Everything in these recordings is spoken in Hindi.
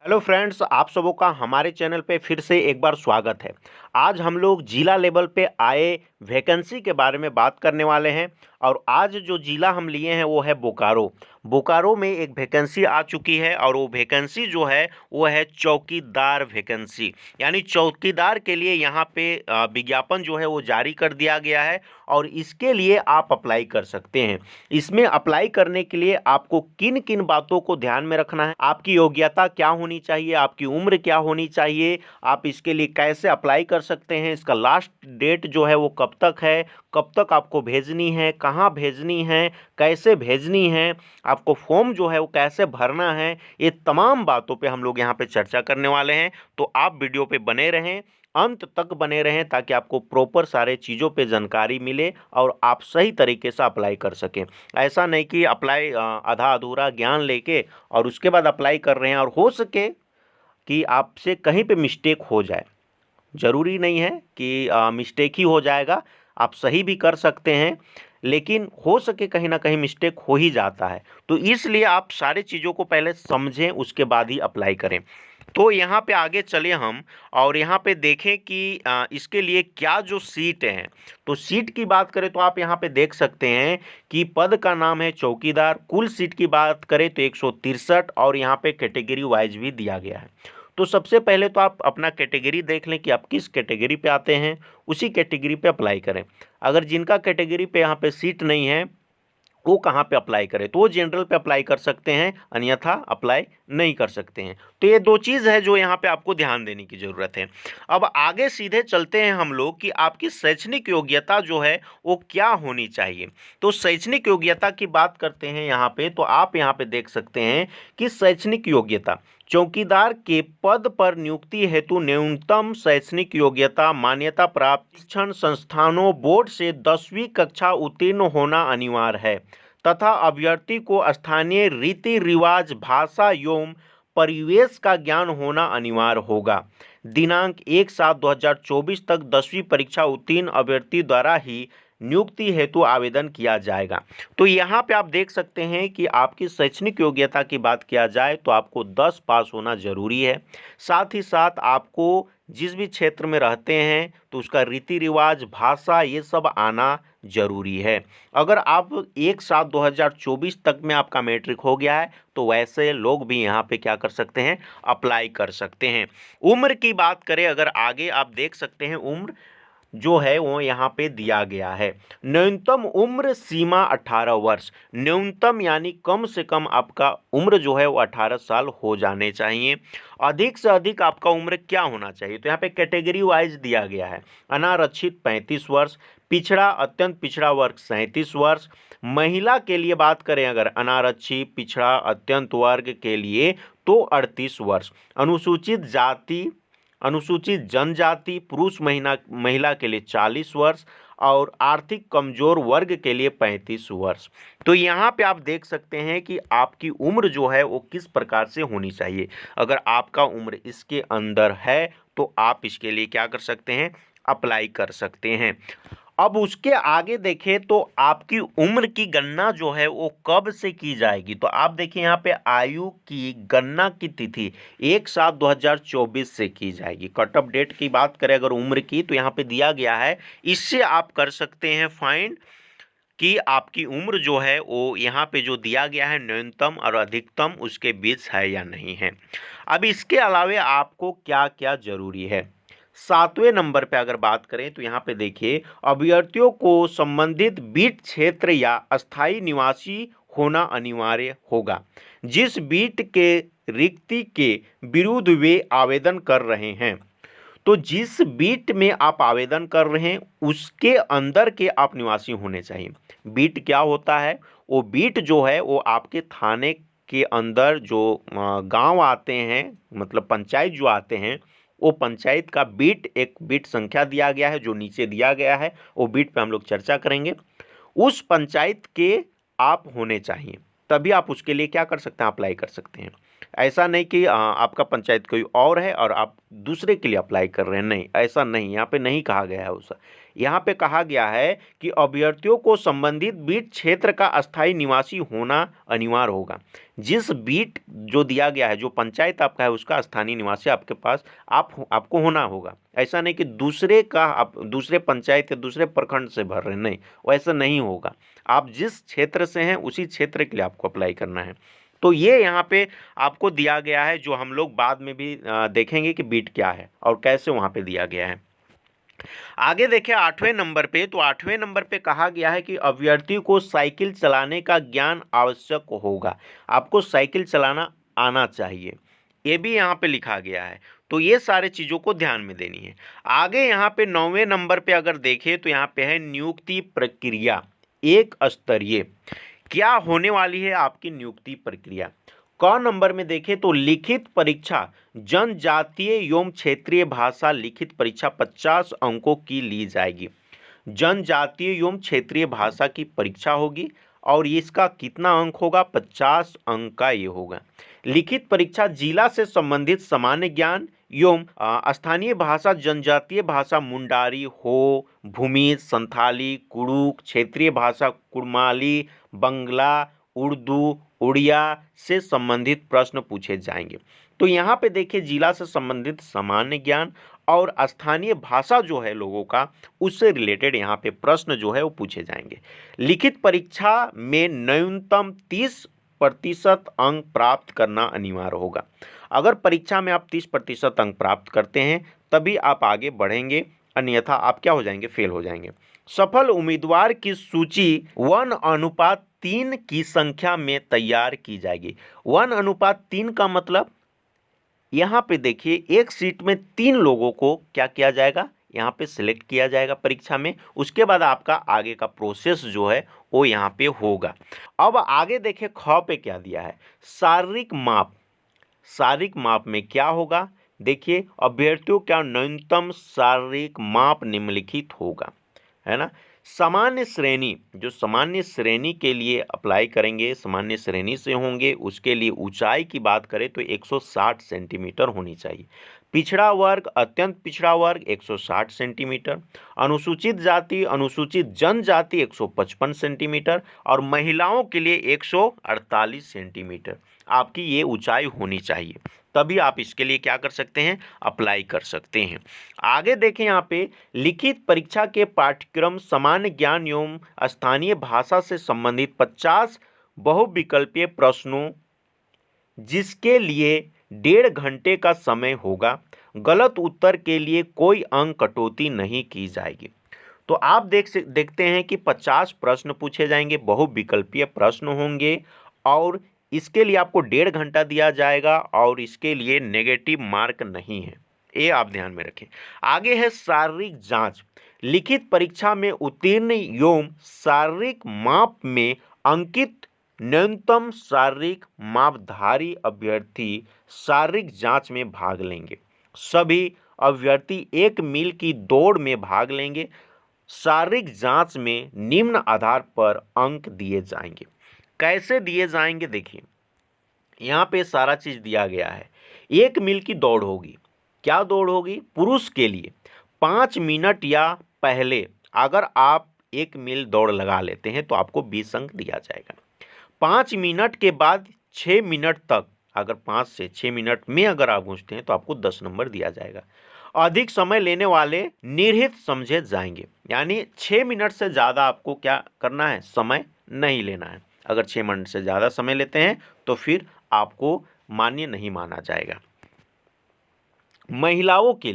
हेलो फ्रेंड्स, आप सबों का हमारे चैनल पे फिर से एक बार स्वागत है। आज हम लोग जिला लेवल पे आए वैकेंसी के बारे में बात करने वाले हैं। और आज जो जिला हम लिए हैं वो है बोकारो। बोकारो में एक वैकेंसी आ चुकी है और वो वैकेंसी जो है वो है चौकीदार वैकेंसी। यानी चौकीदार के लिए यहाँ पे विज्ञापन जो है वो जारी कर दिया गया है और इसके लिए आप अप्लाई कर सकते हैं। इसमें अप्लाई करने के लिए आपको किन किन बातों को ध्यान में रखना है, आपकी योग्यता क्या होनी चाहिए, आपकी उम्र क्या होनी चाहिए, आप इसके लिए कैसे अप्लाई कर सकते हैं, इसका लास्ट डेट जो है वो कब तक है, कब तक आपको भेजनी है, कहाँ भेजनी है, कैसे भेजनी है, आपको फॉर्म जो है वो कैसे भरना है, ये तमाम बातों पे हम लोग यहाँ पे चर्चा करने वाले हैं। तो आप वीडियो पे बने रहें, अंत तक बने रहें ताकि आपको प्रॉपर सारे चीज़ों पे जानकारी मिले और आप सही तरीके से अप्लाई कर सकें। ऐसा नहीं कि अप्लाई आधा अधूरा ज्ञान लेके और उसके बाद अप्लाई कर रहे हैं और हो सके कि आपसे कहीं पे मिस्टेक हो जाए। ज़रूरी नहीं है कि मिस्टेक ही हो जाएगा, आप सही भी कर सकते हैं, लेकिन हो सके कहीं ना कहीं मिस्टेक हो ही जाता है। तो इसलिए आप सारी चीज़ों को पहले समझें, उसके बाद ही अप्लाई करें। तो यहाँ पे आगे चले हम और यहाँ पे देखें कि इसके लिए क्या जो सीट हैं। तो सीट की बात करें तो आप यहाँ पे देख सकते हैं कि पद का नाम है चौकीदार। कुल सीट की बात करें तो 163 और यहाँ पे कैटेगरी वाइज भी दिया गया है। तो सबसे पहले तो आप अपना कैटेगरी देख लें कि आप किस कैटेगरी पे आते हैं, उसी कैटेगरी पे अप्लाई करें। अगर जिनका कैटेगरी पे यहाँ पे सीट नहीं है वो कहाँ पे अप्लाई करें, तो वो जनरल पे अप्लाई कर सकते हैं, अन्यथा अप्लाई नहीं कर सकते हैं। तो ये दो चीज़ है जो यहाँ पे आपको ध्यान देने की ज़रूरत है। अब आगे सीधे चलते हैं हम लोग कि आपकी शैक्षणिक योग्यता जो है वो क्या होनी चाहिए। तो शैक्षणिक योग्यता की बात करते हैं यहाँ पे, तो आप यहाँ पे देख सकते हैं कि शैक्षणिक योग्यता चौकीदार के पद पर नियुक्ति हेतु न्यूनतम शैक्षणिक योग्यता मान्यता प्राप्त शिक्षण संस्थानों बोर्ड से 10वीं कक्षा उत्तीर्ण होना अनिवार्य है तथा अभ्यर्थी को स्थानीय रीति रिवाज भाषा एवं परिवेश का ज्ञान होना अनिवार्य होगा। दिनांक 1/7/2024 तक 10वीं परीक्षा उत्तीर्ण अभ्यर्थी द्वारा ही नियुक्ति हेतु आवेदन किया जाएगा। तो यहाँ पे आप देख सकते हैं कि आपकी शैक्षणिक योग्यता की बात किया जाए तो आपको 10 पास होना जरूरी है। साथ ही साथ आपको जिस भी क्षेत्र में रहते हैं तो उसका रीति रिवाज भाषा ये सब आना जरूरी है। अगर आप 1/7/2024 तक में आपका मैट्रिक हो गया है तो वैसे लोग भी यहाँ पे क्या कर सकते हैं, अप्लाई कर सकते हैं। उम्र की बात करें अगर आगे आप देख सकते हैं उम्र जो है वो यहाँ पे दिया गया है। न्यूनतम उम्र सीमा 18 वर्ष, न्यूनतम यानी कम से कम आपका उम्र जो है वो 18 साल हो जाने चाहिए। अधिक से अधिक आपका उम्र क्या होना चाहिए, तो यहाँ पे कैटेगरी वाइज दिया गया है। अनारक्षित 35 वर्ष, पिछड़ा अत्यंत पिछड़ा वर्ग 37 वर्ष। महिला के लिए बात करें अगर अनारक्षित पिछड़ा अत्यंत वर्ग के लिए तो 38 वर्ष। अनुसूचित जाति अनुसूचित जनजाति पुरुष महिला के लिए 40 वर्ष और आर्थिक कमजोर वर्ग के लिए 35 वर्ष। तो यहाँ पे आप देख सकते हैं कि आपकी उम्र जो है वो किस प्रकार से होनी चाहिए। अगर आपका उम्र इसके अंदर है तो आप इसके लिए क्या कर सकते हैं, अप्लाई कर सकते हैं। अब उसके आगे देखें तो आपकी उम्र की गणना जो है वो कब से की जाएगी। तो आप देखिए यहाँ पे आयु की गणना की तिथि 1/7/2024 से की जाएगी। कट ऑफ डेट की बात करें अगर उम्र की तो यहाँ पे दिया गया है, इससे आप कर सकते हैं फाइंड कि आपकी उम्र जो है वो यहाँ पे जो दिया गया है न्यूनतम और अधिकतम उसके बीच है या नहीं है। अब इसके अलावे आपको क्या क्या जरूरी है। 7वें नंबर पे अगर बात करें तो यहाँ पे देखिए अभ्यर्थियों को संबंधित बीट क्षेत्र या अस्थायी निवासी होना अनिवार्य होगा। जिस बीट के रिक्ति के विरुद्ध वे आवेदन कर रहे हैं, तो जिस बीट में आप आवेदन कर रहे हैं उसके अंदर के आप निवासी होने चाहिए। बीट क्या होता है, वो बीट जो है वो आपके थाने के अंदर जो गांव आते हैं, मतलब पंचायत जो आते हैं, वो पंचायत का बीट एक बीट संख्या दिया गया है जो नीचे दिया गया है, वो बीट पे हम लोग चर्चा करेंगे। उस पंचायत के आप होने चाहिए, तभी आप उसके लिए क्या कर सकते हैं, अप्लाई कर सकते हैं। ऐसा नहीं कि आपका पंचायत कोई और है और आप दूसरे के लिए अप्लाई कर रहे हैं, नहीं, ऐसा नहीं, यहाँ पे नहीं कहा गया है। उस यहाँ पे कहा गया है कि अभ्यर्थियों को संबंधित बीट क्षेत्र का अस्थायी निवासी होना अनिवार्य होगा। जिस बीट जो दिया गया है, जो पंचायत आपका है, उसका स्थानीय निवासी आपके पास आपको होना होगा। ऐसा नहीं कि दूसरे का आप दूसरे पंचायत या दूसरे प्रखंड से भर रहे हैं, नहीं, वैसा नहीं होगा। आप जिस क्षेत्र से हैं उसी क्षेत्र के लिए आपको अप्लाई करना है। तो ये यहाँ पे आपको दिया गया है, जो हम लोग बाद में भी देखेंगे कि बीट क्या है और कैसे वहाँ पे दिया गया है। आगे देखिए 8वें नंबर पे, तो 8वें नंबर पे कहा गया है कि अभ्यर्थी को साइकिल चलाने का ज्ञान आवश्यक होगा। आपको साइकिल चलाना आना चाहिए, ये भी यहाँ पे लिखा गया है। तो ये सारे चीज़ों को ध्यान में देनी है। आगे यहाँ पे 9वें नंबर पे अगर देखें तो यहाँ पे है नियुक्ति प्रक्रिया एक स्तरीय। क्या होने वाली है आपकी नियुक्ति प्रक्रिया? क नंबर में देखें तो लिखित परीक्षा जनजातीय एवं क्षेत्रीय भाषा लिखित परीक्षा 50 अंकों की ली जाएगी। जनजातीय एवं क्षेत्रीय भाषा की परीक्षा होगी और इसका कितना अंक होगा? 50 अंक का ये होगा। लिखित परीक्षा जिला से संबंधित सामान्य ज्ञान एवं स्थानीय भाषा जनजातीय भाषा मुंडारी हो, भूमिज, संथाली, कुड़ुक, क्षेत्रीय भाषा कुड़माली, बंगला, उर्दू, उड़िया से संबंधित प्रश्न पूछे जाएंगे। तो यहाँ पे देखिए जिला से संबंधित सामान्य ज्ञान और स्थानीय भाषा जो है लोगों का, उससे रिलेटेड यहाँ पे प्रश्न जो है वो पूछे जाएंगे। लिखित परीक्षा में न्यूनतम 30% अंक प्राप्त करना अनिवार्य होगा। अगर परीक्षा में आप 30% अंक प्राप्त करते हैं तभी आप आगे बढ़ेंगे, अन्यथा आप क्या हो जाएंगे? फेल हो जाएंगे। सफल उम्मीदवार की सूची 1:3 की संख्या में तैयार की जाएगी। 1:3 का मतलब यहाँ पे देखिए एक सीट में 3 लोगों को क्या किया जाएगा? यहाँ पे सिलेक्ट किया जाएगा परीक्षा में। उसके बाद आपका आगे का प्रोसेस जो है वो यहाँ पे होगा। अब आगे देखिए ख पे क्या दिया है? शारीरिक माप। शारीरिक माप में क्या होगा? देखिए अभ्यर्थियों का न्यूनतम शारीरिक माप निम्नलिखित होगा, है ना। सामान्य श्रेणी, जो सामान्य श्रेणी के लिए अप्लाई करेंगे, सामान्य श्रेणी से होंगे, उसके लिए ऊंचाई की बात करें तो 160 सेंटीमीटर होनी चाहिए। पिछड़ा वर्ग, अत्यंत पिछड़ा वर्ग 160 सेंटीमीटर, अनुसूचित जाति, अनुसूचित जनजाति 155 सेंटीमीटर और महिलाओं के लिए 148 सेंटीमीटर आपकी ये ऊंचाई होनी चाहिए। तभी आप इसके लिए क्या कर सकते हैं? अप्लाई कर सकते हैं। आगे देखें यहाँ पे लिखित परीक्षा के पाठ्यक्रम सामान्य ज्ञान एवं स्थानीय भाषा से संबंधित 50 बहुविकल्पीय प्रश्नों जिसके लिए 1.5 घंटे का समय होगा। गलत उत्तर के लिए कोई अंक कटौती नहीं की जाएगी। तो आप देखते हैं कि 50 प्रश्न पूछे जाएंगे, बहुविकल्पीय प्रश्न होंगे और इसके लिए आपको 1.5 घंटा दिया जाएगा और इसके लिए नेगेटिव मार्क नहीं है, ये आप ध्यान में रखें। आगे है शारीरिक जांच। लिखित परीक्षा में उत्तीर्ण एवं शारीरिक माप में अंकित न्यूनतम शारीरिक मापधारी अभ्यर्थी शारीरिक जांच में भाग लेंगे। सभी अभ्यर्थी 1 मील की दौड़ में भाग लेंगे। शारीरिक जांच में निम्न आधार पर अंक दिए जाएंगे। कैसे दिए जाएंगे? देखिए यहाँ पे सारा चीज दिया गया है। 1 मील की दौड़ होगी। क्या दौड़ होगी? पुरुष के लिए 5 मिनट या पहले अगर आप 1 मील दौड़ लगा लेते हैं तो आपको 20 अंक दिया जाएगा। 5 मिनट के बाद 6 मिनट तक, अगर 5 से 6 मिनट में अगर आप पूछते हैं तो आपको 10 नंबर दिया जाएगा। अधिक समय लेने वाले निर्हित समझे जाएंगे, यानी 6 मिनट से ज़्यादा आपको क्या करना है? समय नहीं लेना है। अगर 6 मिनट से ज़्यादा समय लेते हैं तो फिर आपको मान्य नहीं माना जाएगा। महिलाओं के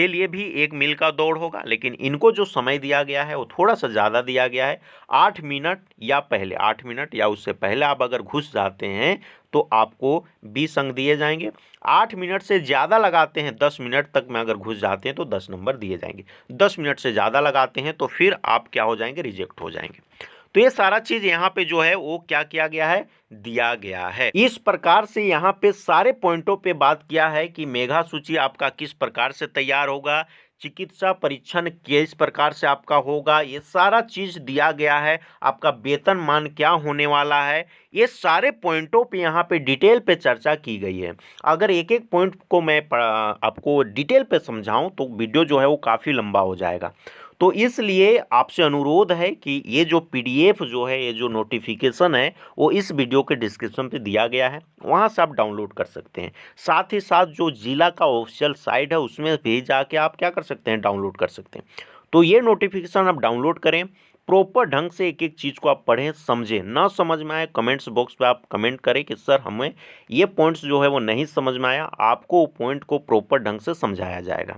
लिए भी 1 मील का दौड़ होगा, लेकिन इनको जो समय दिया गया है वो थोड़ा सा ज़्यादा दिया गया है। 8 मिनट या पहले, 8 मिनट या उससे पहले आप अगर घुस जाते हैं तो आपको 20 अंक दिए जाएंगे। 8 मिनट से ज़्यादा लगाते हैं, 10 मिनट तक में अगर घुस जाते हैं तो 10 नंबर दिए जाएंगे। 10 मिनट से ज़्यादा लगाते हैं तो फिर आप क्या हो जाएंगे? रिजेक्ट हो जाएंगे। तो ये सारा चीज यहाँ पे जो है वो क्या किया गया है? दिया गया है। इस प्रकार से यहाँ पे सारे पॉइंटों पे बात किया है कि मेगा सूची आपका किस प्रकार से तैयार होगा, चिकित्सा परीक्षण किस प्रकार से आपका होगा, ये सारा चीज़ दिया गया है। आपका वेतनमान क्या होने वाला है, ये सारे पॉइंटों पे यहाँ पे डिटेल पे चर्चा की गई है। अगर एक एक पॉइंट को मैं आपको डिटेल पे समझाऊं तो वीडियो जो है वो काफ़ी लंबा हो जाएगा। तो इसलिए आपसे अनुरोध है कि ये जो पीडीएफ जो है, ये जो नोटिफिकेशन है, वो इस वीडियो के डिस्क्रिप्शन पे दिया गया है, वहाँ से आप डाउनलोड कर सकते हैं। साथ ही साथ जो जिला का ऑफिशियल साइट है उसमें भी जाके आप क्या कर सकते हैं, डाउनलोड कर सकते हैं। तो ये नोटिफिकेशन आप डाउनलोड करें, प्रॉपर ढंग से एक एक चीज़ को आप पढ़ें, समझें। ना समझ में आए कमेंट्स बॉक्स पे आप कमेंट करें कि सर हमें ये पॉइंट्स जो है वो नहीं समझ में आया, आपको पॉइंट को प्रॉपर ढंग से समझाया जाएगा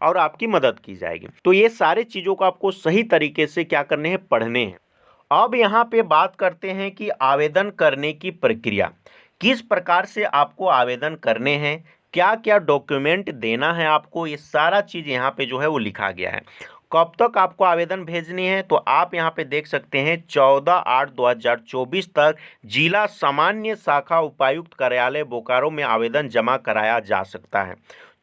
और आपकी मदद की जाएगी। तो ये सारे चीज़ों को आपको सही तरीके से क्या करने हैं, पढ़ने हैं। अब यहाँ पे बात करते हैं कि आवेदन करने की प्रक्रिया, किस प्रकार से आपको आवेदन करने हैं, क्या क्या डॉक्यूमेंट देना है आपको, ये सारा चीज़ यहाँ पे जो है वो लिखा गया है। कब तक आपको आवेदन भेजनी है, तो आप यहाँ पे देख सकते हैं 14/8/2024 तक जिला सामान्य शाखा उपायुक्त कार्यालय बोकारो में आवेदन जमा कराया जा सकता है।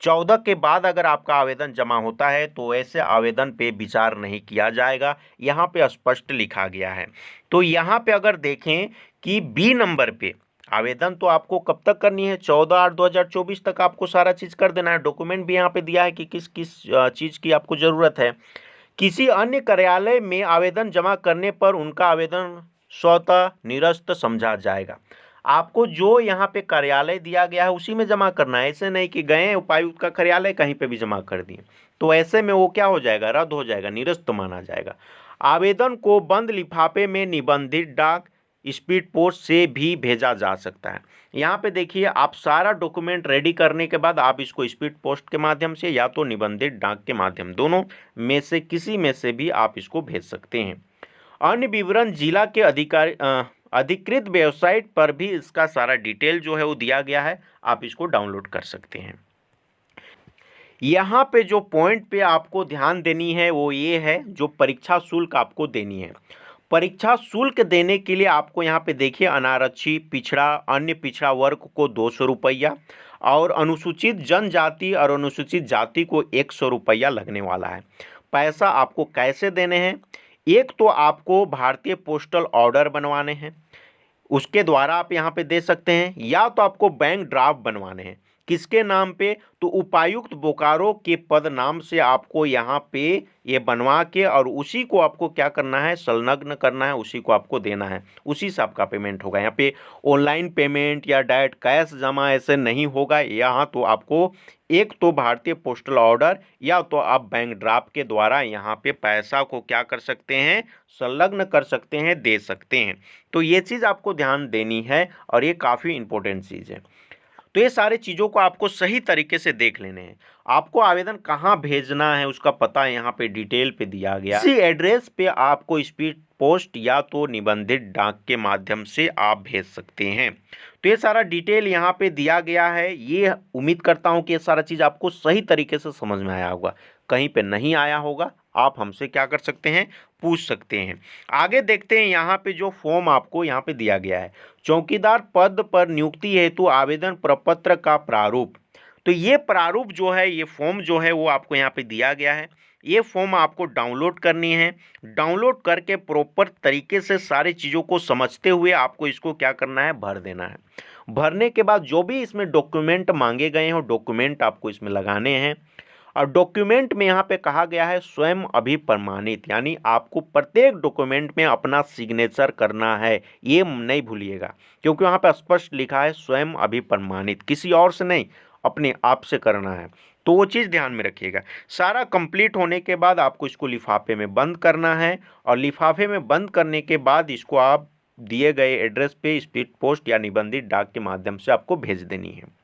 14 के बाद अगर आपका आवेदन जमा होता है तो ऐसे आवेदन पे विचार नहीं किया जाएगा, यहाँ पे स्पष्ट लिखा गया है। तो यहाँ पे अगर देखें कि बी नंबर पे आवेदन तो आपको कब तक करनी है, 14/8/2024 तक आपको सारा चीज़ कर देना है। डॉक्यूमेंट भी यहाँ पे दिया है कि किस किस चीज़ की आपको ज़रूरत है। किसी अन्य कार्यालय में आवेदन जमा करने पर उनका आवेदन स्वतः निरस्त समझा जाएगा। आपको जो यहाँ पे कार्यालय दिया गया है उसी में जमा करना है, ऐसे नहीं कि गए उपायुक्त का कार्यालय कहीं पे भी जमा कर दिए, तो ऐसे में वो क्या हो जाएगा, रद्द हो जाएगा, निरस्त माना जाएगा। आवेदन को बंद लिफाफे में निबंधित डाक स्पीड पोस्ट से भी भेजा जा सकता है। यहाँ पे देखिए, आप सारा डॉक्यूमेंट रेडी करने के बाद आप इसको स्पीड पोस्ट के माध्यम से या तो निबंधित डाक के माध्यम, दोनों में से किसी में से भी आप इसको भेज सकते हैं। अन्य विवरण जिला के अधिकृत वेबसाइट पर भी इसका सारा डिटेल जो है वो दिया गया है, आप इसको डाउनलोड कर सकते हैं। यहाँ पे जो पॉइंट पे आपको ध्यान देनी है वो ये है, जो परीक्षा शुल्क आपको देनी है। परीक्षा शुल्क देने के लिए आपको यहाँ पे देखिए, अनारक्षित, पिछड़ा, अन्य पिछड़ा वर्ग को 200 रुपया और अनुसूचित जनजाति और अनुसूचित जाति को 100 रुपया लगने वाला है। पैसा आपको कैसे देने हैं, एक तो आपको भारतीय पोस्टल ऑर्डर बनवाने हैं, उसके द्वारा आप यहाँ पे दे सकते हैं, या तो आपको बैंक ड्राफ्ट बनवाने हैं। किसके नाम पे, तो उपायुक्त बोकारो के पद नाम से आपको यहाँ पे ये बनवा के और उसी को आपको क्या करना है, संलग्न करना है, उसी को आपको देना है, उसी से आपका पेमेंट होगा। यहाँ पे ऑनलाइन पेमेंट या डायरेक्ट कैश जमा ऐसे नहीं होगा। यहाँ तो आपको एक तो भारतीय पोस्टल ऑर्डर या तो आप बैंक ड्राफ्ट के द्वारा यहाँ पे पैसा को क्या कर सकते हैं, संलग्न कर सकते हैं, दे सकते हैं। तो ये चीज़ आपको ध्यान देनी है और ये काफ़ी इंपॉर्टेंट चीज़ है। तो ये सारे चीज़ों को आपको सही तरीके से देख लेने हैं। आपको आवेदन कहाँ भेजना है उसका पता यहाँ पे डिटेल पे दिया गया। इसी एड्रेस पे आपको स्पीड पोस्ट या तो निबंधित डाक के माध्यम से आप भेज सकते हैं। तो ये सारा डिटेल यहाँ पे दिया गया है। ये उम्मीद करता हूँ कि ये सारा चीज़ आपको सही तरीके से समझ में आया होगा। कहीं पे नहीं आया होगा आप हमसे क्या कर सकते हैं, पूछ सकते हैं। आगे देखते हैं, यहाँ पे जो फॉर्म आपको यहाँ पे दिया गया है, चौकीदार पद पर नियुक्ति हेतु आवेदन प्रपत्र का प्रारूप। तो ये प्रारूप जो है, ये फॉर्म जो है वो आपको यहाँ पे दिया गया है। ये फॉर्म आपको डाउनलोड करनी है। डाउनलोड करके प्रॉपर तरीके से सारी चीज़ों को समझते हुए आपको इसको क्या करना है, भर देना है। भरने के बाद जो भी इसमें डॉक्यूमेंट मांगे गए हैं डॉक्यूमेंट आपको इसमें लगाने हैं। और डॉक्यूमेंट में यहाँ पे कहा गया है स्वयं अभिप्रमाणित, यानी आपको प्रत्येक डॉक्यूमेंट में अपना सिग्नेचर करना है, ये नहीं भूलिएगा, क्योंकि वहाँ पे स्पष्ट लिखा है स्वयं अभिप्रमाणित, किसी और से नहीं, अपने आप से करना है। तो वो चीज़ ध्यान में रखिएगा। सारा कंप्लीट होने के बाद आपको इसको लिफाफे में बंद करना है और लिफाफे में बंद करने के बाद इसको आप दिए गए एड्रेस पे स्पीड पोस्ट या निबंधित डाक के माध्यम से आपको भेज देनी है।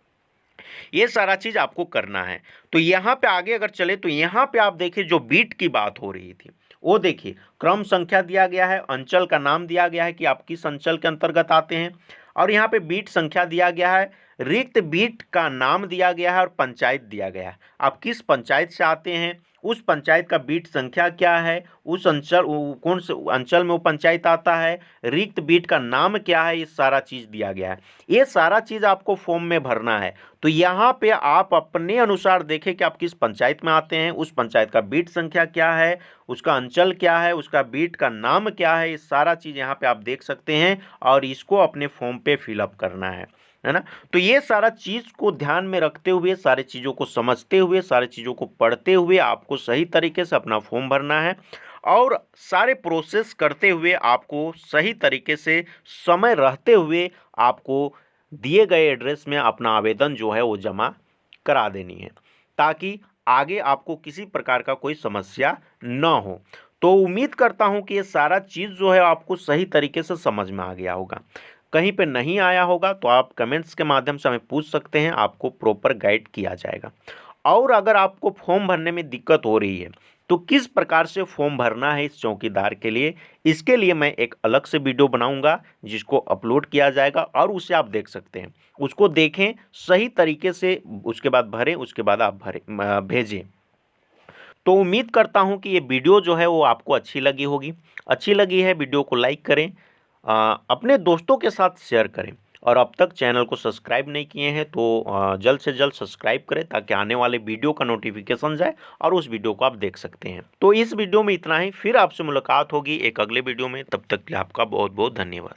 ये सारा चीज़ आपको करना है। तो यहाँ पे आगे अगर चले तो यहाँ पे आप देखिए, जो बीट की बात हो रही थी वो देखिए, क्रम संख्या दिया गया है, अंचल का नाम दिया गया है कि आप किस अंचल के अंतर्गत आते हैं, और यहाँ पे बीट संख्या दिया गया है, रिक्त बीट का नाम दिया गया है और पंचायत दिया गया है, आप किस पंचायत से आते हैं उस पंचायत का बीट संख्या क्या है, उस कौन से अंचल में वो पंचायत आता है, रिक्त बीट का नाम क्या है, ये सारा चीज़ दिया गया है। ये सारा चीज़ आपको फॉर्म में भरना है। तो यहाँ पे आप अपने अनुसार देखें कि आप किस पंचायत में आते हैं, उस पंचायत का बीट संख्या क्या है, उसका अंचल क्या है, उसका बीट का नाम क्या है, ये सारा चीज़ यहाँ पे आप देख सकते हैं और इसको अपने फॉर्म पे फिलअप करना है ना। तो ये सारा चीज़ को ध्यान में रखते हुए, सारे चीज़ों को समझते हुए, सारे चीज़ों को पढ़ते हुए आपको सही तरीके से अपना फॉर्म भरना है और सारे प्रोसेस करते हुए आपको सही तरीके से समय रहते हुए आपको दिए गए एड्रेस में अपना आवेदन जो है वो जमा करा देनी है, ताकि आगे आपको किसी प्रकार का कोई समस्या न हो। तो उम्मीद करता हूं कि ये सारा चीज़ जो है आपको सही तरीके से समझ में आ गया होगा। कहीं पे नहीं आया होगा तो आप कमेंट्स के माध्यम से हमें पूछ सकते हैं, आपको प्रॉपर गाइड किया जाएगा। और अगर आपको फॉर्म भरने में दिक्कत हो रही है तो किस प्रकार से फॉर्म भरना है इस चौकीदार के लिए, इसके लिए मैं एक अलग से वीडियो बनाऊंगा जिसको अपलोड किया जाएगा और उसे आप देख सकते हैं। उसको देखें सही तरीके से, उसके बाद भरें, उसके बाद आप भेजें। तो उम्मीद करता हूं कि ये वीडियो जो है वो आपको अच्छी लगी होगी। अच्छी लगी है वीडियो को लाइक करें, अपने दोस्तों के साथ शेयर करें और अब तक चैनल को सब्सक्राइब नहीं किए हैं तो जल्द से जल्द सब्सक्राइब करें ताकि आने वाले वीडियो का नोटिफिकेशन जाए और उस वीडियो को आप देख सकते हैं। तो इस वीडियो में इतना ही, फिर आपसे मुलाकात होगी एक अगले वीडियो में। तब तक के लिए आपका बहुत बहुत धन्यवाद।